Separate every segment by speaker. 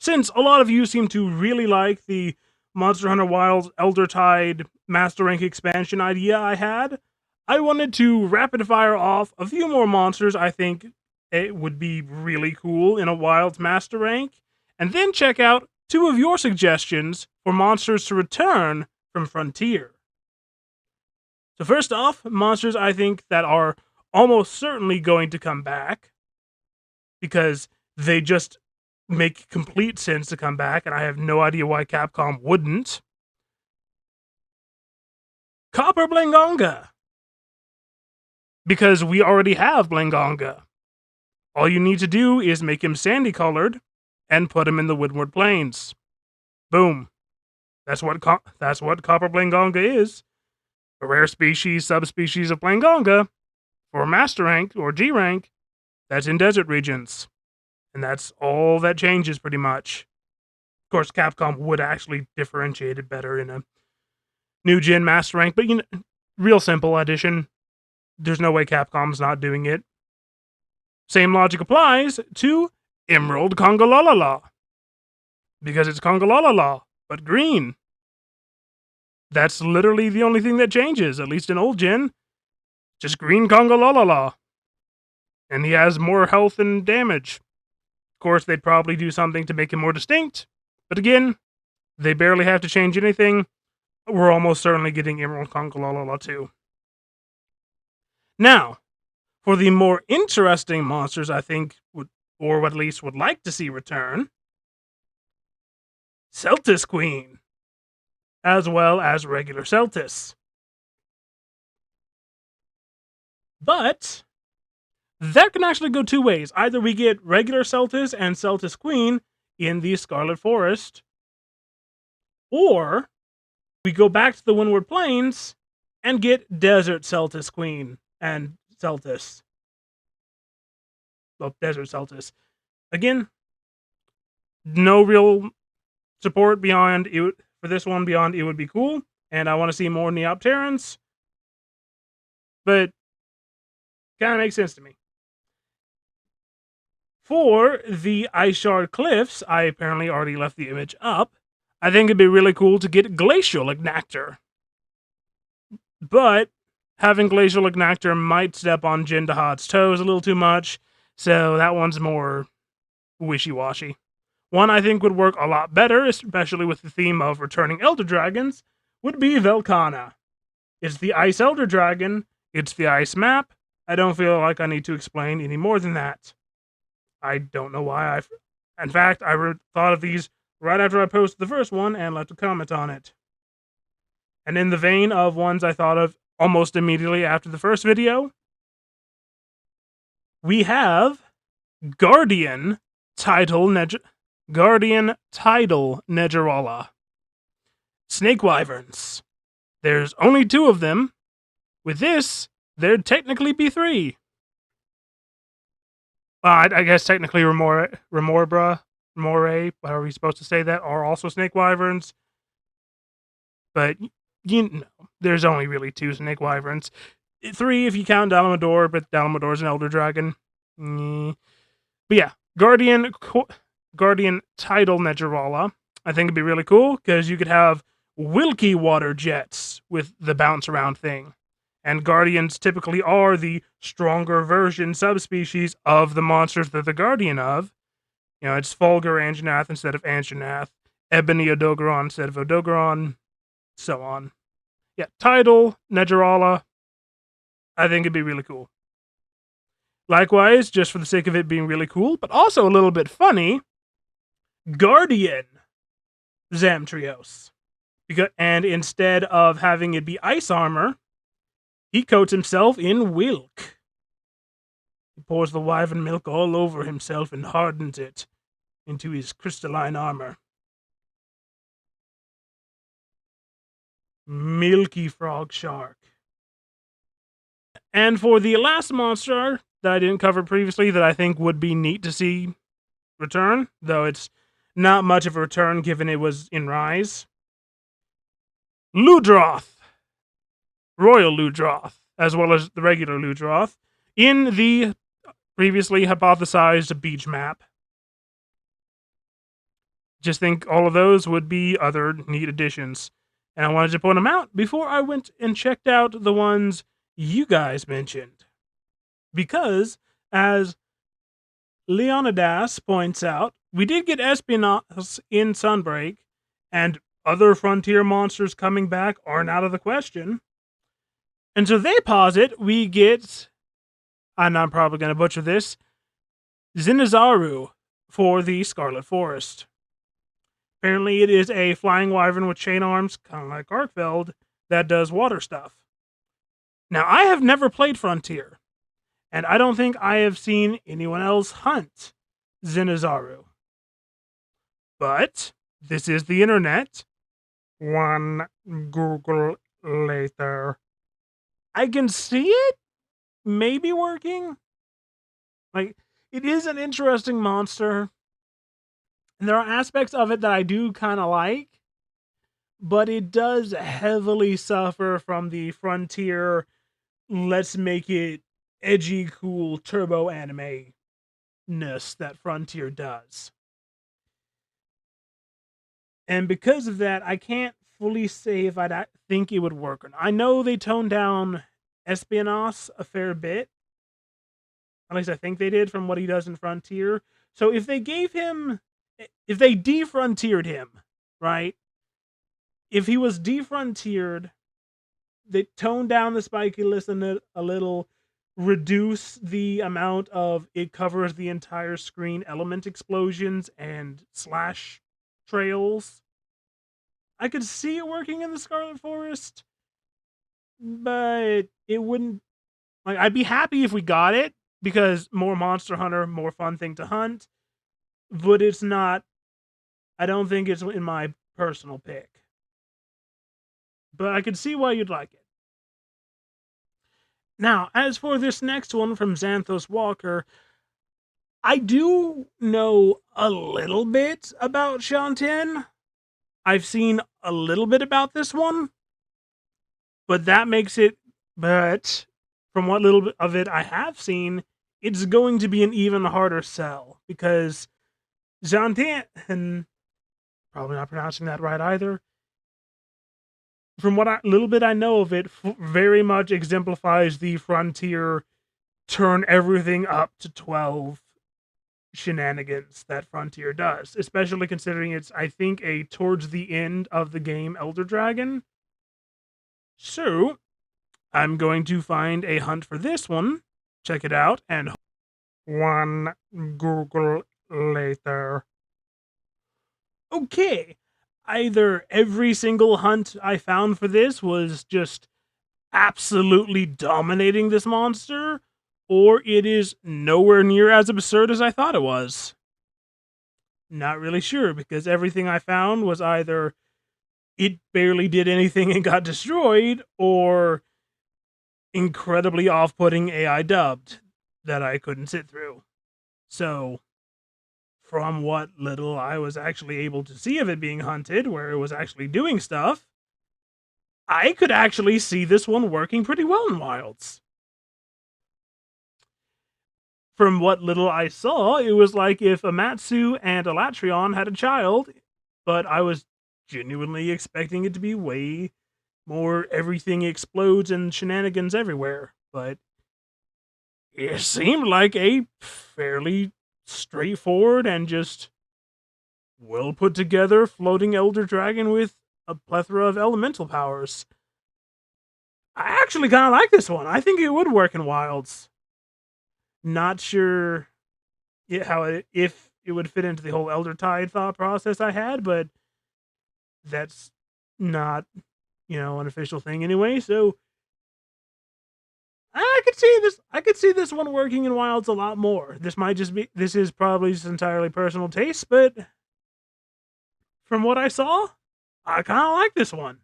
Speaker 1: since a lot of you seem to really like the Monster Hunter Wilds Eldertide Master Rank expansion idea I had, I wanted to rapid fire off a few more monsters I think it would be really cool in a Wilds Master Rank, and then check out 2 of your suggestions for monsters to return from Frontier. So first off, monsters I think that are almost certainly going to come back, because they just make complete sense to come back, and I have no idea why Capcom wouldn't. Copper Blangonga! Because we already have Blangonga. All you need to do is make him sandy-colored and put him in the Windward Plains. Boom. That's what Copper Blangonga is. A rare species, subspecies of Blangonga, for Master Rank or G Rank, that's in desert regions. And that's all that changes, pretty much. Of course, Capcom would actually differentiate it better in a new gen Master Rank, but real simple addition. There's no way Capcom's not doing it. Same logic applies to Emerald Congalala, because it's Congalala, but green. That's literally the only thing that changes, at least in old gen. Just green Congalala. And he has more health and damage. Of course, they'd probably do something to make him more distinct, but again, they barely have to change anything. We're almost certainly getting Emerald Congalala too. Now, for the more interesting monsters I think would, or at least would like to see return, Celtis Queen, as well as regular Celtis. But that can actually go 2 ways. Either we get regular Celtis and Celtis Queen in the Scarlet Forest, or we go back to the Windward Plains and get Desert Celtis Queen and Celtis. Well, Desert Celtis. Again, no real support beyond it for this one beyond it would be cool, and I want to see more Neopterans, but kind of makes sense to me. For the Ice Shard Cliffs, I apparently already left the image up. I think it'd be really cool to get Glacial Ignactor. But having Glacial Ignactor might step on Jindahad's toes a little too much, so that one's more wishy-washy. One I think would work a lot better, especially with the theme of returning Elder Dragons, would be Velkhana. It's the Ice Elder Dragon, it's the Ice map. I don't feel like I need to explain any more than that. I don't know why in fact, I thought of these right after I posted the first one and left a comment on it. And in the vein of ones I thought of almost immediately after the first video, we have Guardian Tidal Negerala. Snake Wyverns. There's only 2 of them. With this, there'd technically be 3. I guess technically Remora, however you're supposed to say that, are also Snake Wyverns. But, there's only really 2 Snake Wyverns. 3 if you count Dalamador, but Dalamador's an Elder Dragon. But yeah, Guardian Tidal Negerala, I think it'd be really cool, because you could have Wilkie Water Jets with the bounce around thing. And Guardians typically are the stronger version subspecies of the monsters they're the guardian of. It's Fulgur Anjanath instead of Anjanath, Ebony Odogaron instead of Odogaron, so on. Yeah, Tidal Negerala, I think it'd be really cool. Likewise, just for the sake of it being really cool, but also a little bit funny, Guardian Zamtrios. And instead of having it be ice armor, he coats himself in Wilk. He pours the wyvern milk all over himself and hardens it into his crystalline armor. Milky Frog Shark. And for the last monster that I didn't cover previously that I think would be neat to see return, though it's not much of a return given it was in Rise, Ludroth. Royal Ludroth, as well as the regular Ludroth, in the previously hypothesized beach map. Just think all of those would be other neat additions. And I wanted to point them out before I went and checked out the ones you guys mentioned. Because, as Leonidas points out, we did get Espionage in Sunbreak, and other frontier monsters coming back aren't out of the question. And so they posit we get, and I'm probably going to butcher this, Zenaserisu for the Scarlet Forest. Apparently it is a flying wyvern with chain arms, kind of like Arkfeld, that does water stuff. Now, I have never played Frontier, and I don't think I have seen anyone else hunt Zenaserisu. But this is the internet. One Google later. I can see it maybe working. Like, it is an interesting monster. And there are aspects of it that I do kind of like. But it does heavily suffer from the Frontier, let's make it edgy, cool, turbo anime-ness that Frontier does. And because of that, I can't fully say if I'd think it would work or not. I know they toned down Espionage a fair bit. At least I think they did from what he does in Frontier. So if they defrontiered him, right? If he was defrontiered, they toned down the spiky list a little, reduce the amount of it covers the entire screen element explosions and slash trails. I could see it working in the Scarlet Forest, but it wouldn't. Like, I'd be happy if we got it because more Monster Hunter, more fun thing to hunt. But it's not. I don't think it's in my personal pick. But I could see why you'd like it. Now, as for this next one from Xanthos Walker, I do know a little bit about Shantien. I've seen a little bit about this one. But that makes it... But from what little bit of it I have seen, it's going to be an even harder sell. Because Shantien... And probably not pronouncing that right either. From what little bit I know of it, very much exemplifies the Frontier turn everything up to 12 shenanigans that Frontier does, especially considering it's, I think, a towards the end of the game Elder Dragon. So, I'm going to find a hunt for this one, check it out, and one Google later. Okay. Either every single hunt I found for this was just absolutely dominating this monster, or it is nowhere near as absurd as I thought it was. Not really sure, because everything I found was either it barely did anything and got destroyed, or incredibly off-putting AI dubbed that I couldn't sit through. So, from what little I was actually able to see of it being hunted, where it was actually doing stuff, I could actually see this one working pretty well in Wilds. From what little I saw, it was like if Amatsu and Elatrion had a child, but I was genuinely expecting it to be way more everything explodes and shenanigans everywhere, but it seemed like a fairly straightforward and just well put together floating Elder Dragon with a plethora of elemental powers. I actually kind of like this one. I think it would work in Wilds. Not sure if it would fit into the whole Elder Tide thought process I had, but that's not, an official thing anyway. So I could see this one working in Wilds a lot more. This is probably just entirely personal taste, but from what I saw, I kind of like this one.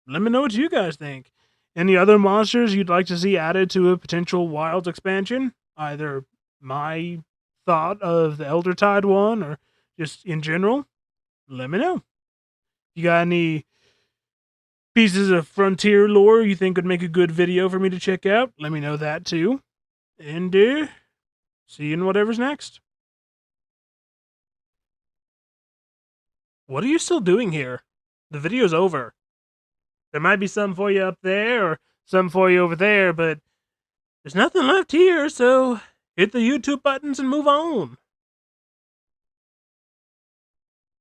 Speaker 1: Let me know what you guys think. Any other monsters you'd like to see added to a potential Wilds expansion? Either my thought of the Elder Tide one or just in general? Let me know. You got any pieces of Frontier lore you think would make a good video for me to check out? Let me know that too. And see you in whatever's next. What are you still doing here? The video's over. There might be some for you up there, or some for you over there, but there's nothing left here, so hit the YouTube buttons and move on.